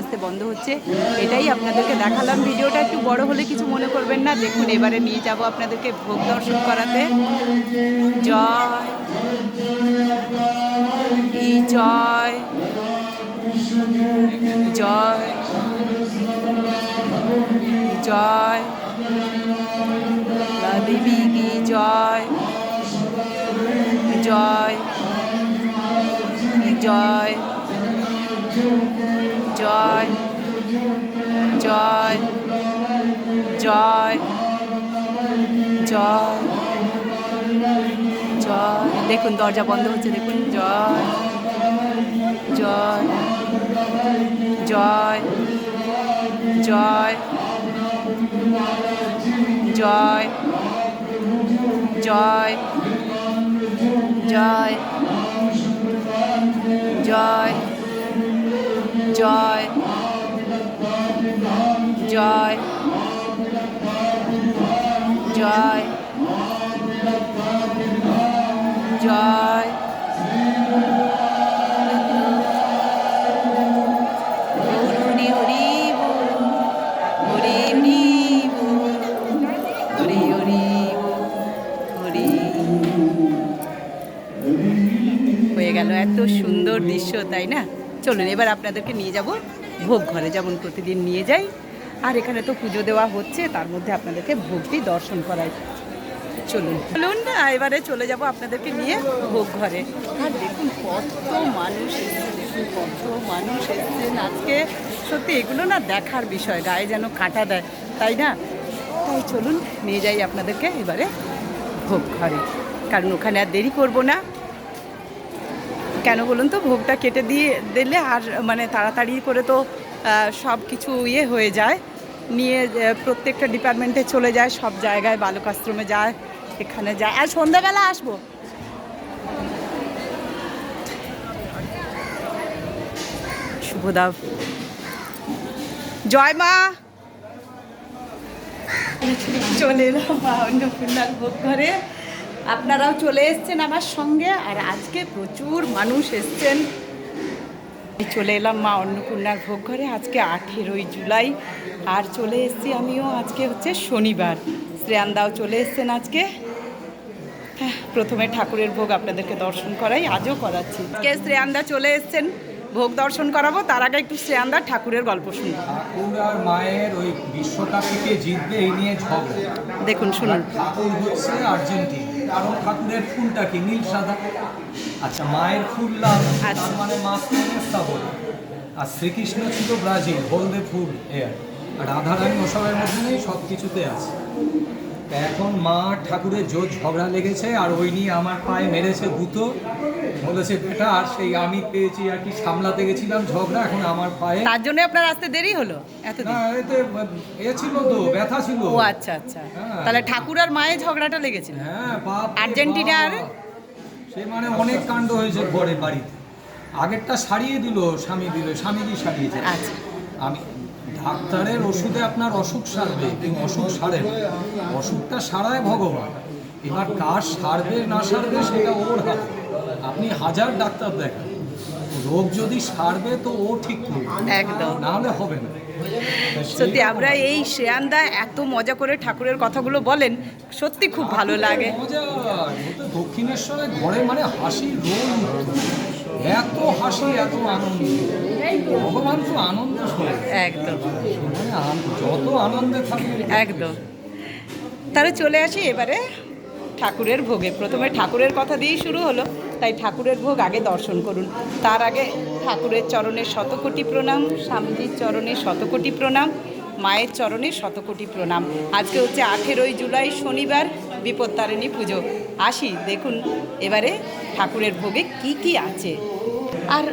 আস্তে বন্ধ হচ্ছে। এটাই আপনাদেরকে দেখালাম। ভিডিওটা একটু বড় হলে কিছু মনে করবেন না। দেখুন এবারে নিয়ে যাব আপনাদেরকে ভোগ দর্শন করাতে। জয় ই জয় জয় জয় দেবী কি জয় জয় জয় জয় জয় জয় জয় জয়। দেখুন দরজা বন্ধ হচ্ছে, দেখুন জয় জয় জয় জয় জয় জয় জয় জয় জয় জয় জয় জয়। হরি হরি বল, হরি হরি বল, হরি হরি বল, হরি। হয়ে গেল, এত সুন্দর দৃশ্য, তাই না? চলুন এবার আপনাদেরকে নিয়ে যাব ভোগ ঘরে, যেমন প্রতিদিন নিয়ে যাই। আর এখানে তো পুজো দেওয়া হচ্ছে, তার মধ্যে আপনাদেরকে ভোগটি দর্শন করাই। চলুন চলুন এবারে চলে যাব আপনাদেরকে নিয়ে ভোগ ঘরে। আর দেখুন কত মানুষ এসছে, দেখুন কত মানুষ এসছেন আজকে। সত্যি এগুলো না দেখার বিষয়, গায়ে যেন কাঁটা দেয়, তাই না? তাই চলুন নিয়ে যাই আপনাদেরকে এবারে ভোগ ঘরে, কারণ ওখানে আর দেরি করব না। কেন বলুন তো, ভোগটা কেটে দিয়ে দিলে আর মানে তাড়াতাড়ি করে তো সব কিছু হয়ে যায়, নিয়ে প্রত্যেকটা ডিপার্টমেন্টে চলে যায়, সব জায়গায় বালক আশ্রমে যায়, এখানে যায়। আর সন্ধ্যাবেলা আসবো। শুভদা জয় মা। চলে এলাম মা অন্নপূর্ণার ভোগ ঘরে। আপনারাও চলে এসছেন আমার সঙ্গে, আর আজকে প্রচুর মানুষ এসছেন। চলে এলাম মা অন্নপূর্ণার ভোগ ঘরে। আজকে 18ই জুলাই, আর চলে এসেছি আমিও। আজকে হচ্ছে শনিবার। শ্রেয়ানদাও চলে এসছেন আজকে। হ্যাঁ, প্রথমে ঠাকুরের ভোগ আপনাদেরকে দর্শন করাই, আজও করাচ্ছি। আজকে শ্রেয়ানদা চলে এসছেন, ভোগ দর্শন করাবো। তার আগে একটু শ্রেয়ানদার ঠাকুরের গল্প শুনবো। ঠাকুর আর মায়ের ওই বিশ্বকাপকে জিতবে এই নিয়ে ঝগড়া। দেখুন শুনুন। ঠাকুর হচ্ছে আর্জেন্টিনা, কারণ ঠাকুরের ফুলটা কি নীল সাদা। আচ্ছা, মায়ের ফুল লাল, তার মানে মা স্পেনের বলে। আর শ্রীকৃষ্ণ ছিল ব্রাজিল, হলদে ফুল এয়ার। আর রাধারানী ওসবের মধ্যে নেই, সব কিছুতে আছে। এখন মা ঠাকুরের জোর ঝগড়া লেগেছে, আর ওই নিয়ে আমার পায়ে মেরেছে গুঁতো, বলেছে বেটা। আর সেই আমি পেয়েছি আর কি, সামলাতে গেছিলাম ঝগড়া, এখন আমার পায়ে। তার জন্য আপনার আসতে দেরি হলো এতদিন? না, এতে ছিল তো, ব্যথা ছিল। ও আচ্ছা আচ্ছা, তাহলে ঠাকুর আর মায়ের ঝগড়াটা লেগেছিল। হ্যাঁ, বাপ আর্জেন্টিনার সে মানে অনেক কাণ্ড হয়েছে ঘরে বাড়িতে। আগেরটা সারিয়ে দিল, স্বামীজি সারিয়েছে। আচ্ছা, আমি ডাক্তারের ওষুধে আপনার অসুখ সারবে, কিন্তু অসুখ সারে না। অসুখটা সারায় ভগবান। এবার কার সারবে না সারবে সেটা ওর হাতে। আপনি হাজার ডাক্তার দেখান, রোগ যদি সারবে তো ও ঠিক করবে, একদম, না হলে হবে না। সত্যি আমরা এই শ্রেয়ানদা এত মজা করে ঠাকুরের কথাগুলো বলেন, সত্যি খুব ভালো লাগে। মজা, দক্ষিণেশ্বরে ঘরে মানে হাসির রোল, এত হাসি, এত আনন্দ। ভগবান তো আনন্দ শোনে, একদম মানে যত আনন্দে থাকে। একদম। তাহলে চলে আসি এবারে ঠাকুরের ভোগে। প্রথমে ঠাকুরের কথা দিয়েই শুরু হলো, তাই ঠাকুরের ভোগ আগে দর্শন করুন। তার আগে ঠাকুরের চরণে শতকোটি প্রণাম, স্বামীজির চরণে শতকোটি প্রণাম, মায়ের চরণে শতকোটি প্রণাম। আজকে হচ্ছে 18ই জুলাই শনিবার, বিপত্তারিণী পুজো। আসি, দেখুন এবারে ঠাকুরের ভোগে কি কি আছে। আর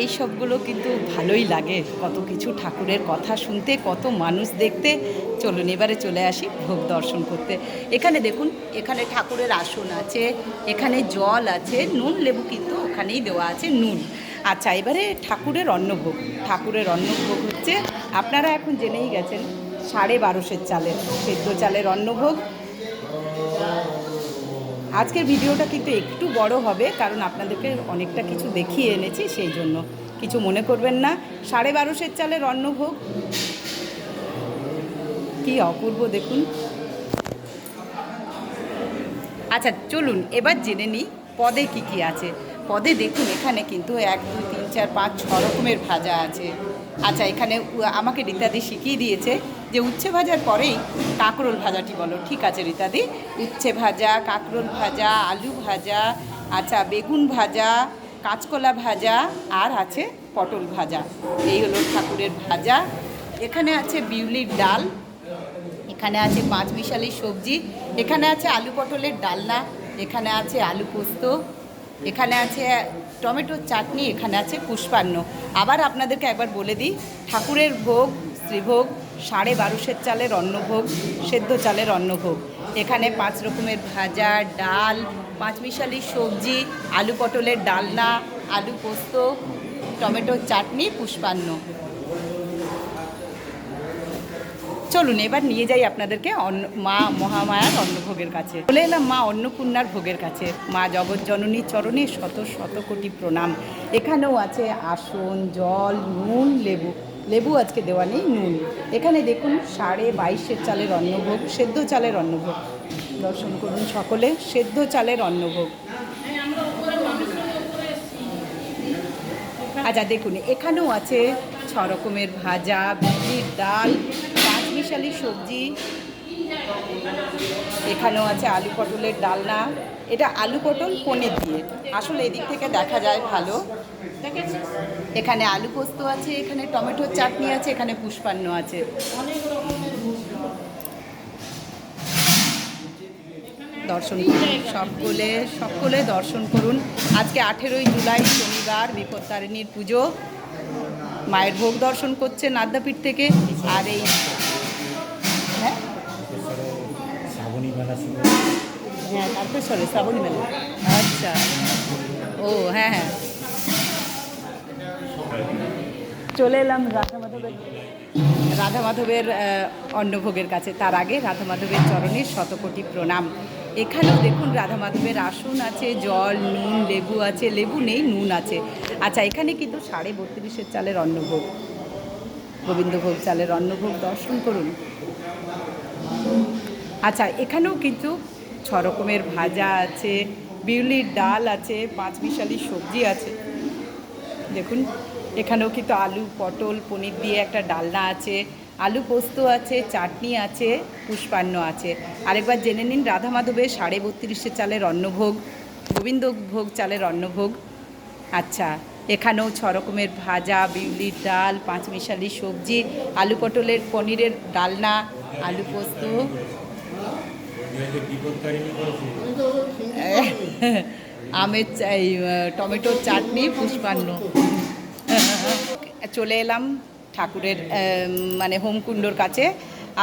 এই সবগুলো কিন্তু ভালোই লাগে, কত কিছু ঠাকুরের কথা শুনতে, কত মানুষ দেখতে। চলুন এবারে চলে আসি ভোগ দর্শন করতে। এখানে দেখুন, এখানে ঠাকুরের আসন আছে, এখানে জল আছে, নুন লেবু কিন্তু ওখানেই দেওয়া আছে, নুন। আচ্ছা, এবারে ঠাকুরের অন্নভোগ। ঠাকুরের অন্নভোগ হচ্ছে, আপনারা এখন জেনেই গেছেন, 1250 চালের, সেদ্ধ চালের অন্নভোগ। আজকের ভিডিওটা কিন্তু একটু বড় হবে, কারণ আপনাদেরকে অনেকটা কিছু দেখিয়ে এনেছি, সেই জন্য। কিছু মনে করবেন না। 1250 চালের অন্নভোগ, কি অপূর্ব দেখুন। আচ্ছা চলুন এবার জেনে নিই পদে কি কি আছে। পদে দেখুন এখানে কিন্তু 1 2 3 4 5 6 রকমের ভাজা আছে। আচ্ছা এখানে আমাকে রীতাদি শিখিয়ে দিয়েছে যে উচ্ছে ভাজার পরেই কাঁকরোল ভাজাটি বলো। ঠিক আছে রীতাদি, উচ্ছে ভাজা, কাঁকরোল ভাজা, আলু ভাজা, আচ্ছা বেগুন ভাজা, কাঁচকলা ভাজা, আর আছে পটল ভাজা। এই হলো ঠাকুরের ভাজা। এখানে আছে বিউলির ডাল, এখানে আছে 5 মিশালি সবজি, এখানে আছে আলু পটলের ডালনা, এখানে আছে আলু পোস্ত, এখানে আছে টমেটোর চাটনি, এখানে আছে পুষ্পান্ন। আবার আপনাদেরকে একবার বলে দিই, ঠাকুরের ভোগ শ্রীভোগ 1250 চালের অন্নভোগ, সেদ্ধ চালের অন্নভোগ। এখানে 5 রকমের ভাজা, ডাল, 5 মিশালি সবজি, আলু পটলের ডালনা, আলু পোস্ত, টমেটোর চাটনি, পুষ্পান্ন। চলুন এবার নিয়ে যাই আপনাদেরকে মা মহামায়ার অন্নভোগের কাছে। চলে এলাম মা অন্নপূর্ণার ভোগের কাছে। মা জগৎজননীর চরণে শত শত কোটি প্রণাম। এখানেও আছে আসন, জল, নুন, লেবু। লেবু আজকে দেওয়া নেই, নুন। এখানে দেখুন 2250 চালের অন্নভোগ, সেদ্ধ চালের অন্নভোগ। দর্শন করুন সকলে, সেদ্ধ চালের অন্নভোগ। আচ্ছা দেখুন এখানেও আছে 6 রকমের ভাজা, বিউলির ডাল, 5 মিশালি সবজি, এখানেও আছে আলু পটলের ডালনা। এটা আলু পটল পনির দিয়ে, আসলে এদিক থেকে দেখা যায় ভালো। এখানে আলু পোস্ত আছে, এখানে টমেটোর চাটনি আছে, এখানে পুষ্পান্ন আছে। দর্শন করুন সকলে দর্শন করুন। আজকে 18ই জুলাই শনিবার, বিপত্তারিণীর পুজো। মায়ের ভোগ দর্শন করছেন আদ্যাপীঠ থেকে। আর এই হ্যাঁ হ্যাঁ তারপরে শ্রাবণী মেলা। আচ্ছা ও হ্যাঁ হ্যাঁ, চলে এলাম রাধা মাধবের অন্নভোগের কাছে। তার আগে রাধা মাধবের চরণের শতকোটি প্রণাম। এখানেও দেখুন রাধা মাধবের আসন আছে, জল, নুন, লেবু আছে। লেবু নেই, নুন আছে। আচ্ছা এখানে কিন্তু 3250 চালের অন্নভোগ, গোবিন্দভোগ চালের অন্নভোগ। দর্শন করুন। আচ্ছা এখানেও কিন্তু 6 রকমের ভাজা আছে, বিউলির ডাল আছে, 5 মিশালি সবজি আছে। দেখুন এখানেও কিন্তু আলু পটল পনির দিয়ে একটা ডালনা আছে, আলু পোস্ত আছে, চাটনি আছে, পুষ্পান্ন আছে। আরেকবার জেনে নিন রাধা মাধবের 3250 চালের অন্নভোগ, গোবিন্দভোগ চালের অন্নভোগ। আচ্ছা এখানেও 6 রকমের ভাজা, বিউলির ডাল, 5 মিশালি সবজি, আলু পটলের পনিরের ডালনা, আলু পোস্ত, আমের টমেটোর চাটনি, পুষ্পান্ন। চলে এলাম ঠাকুরের মানে হোমকুণ্ডর কাছে।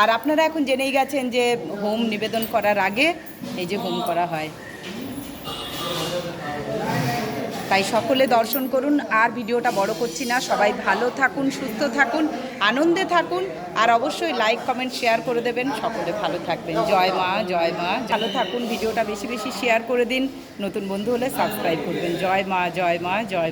আর আপনারা এখন জেনেই গেছেন যে হোম নিবেদন করার আগে এই যে হোম করা হয়, তাই সকলে দর্শন করুন। আর ভিডিওটা বড় করছি না, সবাই ভালো থাকুন, সুস্থ থাকুন, আনন্দে থাকুন। আর অবশ্যই লাইক কমেন্ট শেয়ার করে দেবেন। সকলে ভালো থাকবেন। জয় মা, জয় মা। ভালো থাকুন, ভিডিওটা বেশি বেশি শেয়ার করে দিন। নতুন বন্ধু হলে সাবস্ক্রাইব করবেন। জয় মা, জয় মা, জয় মা।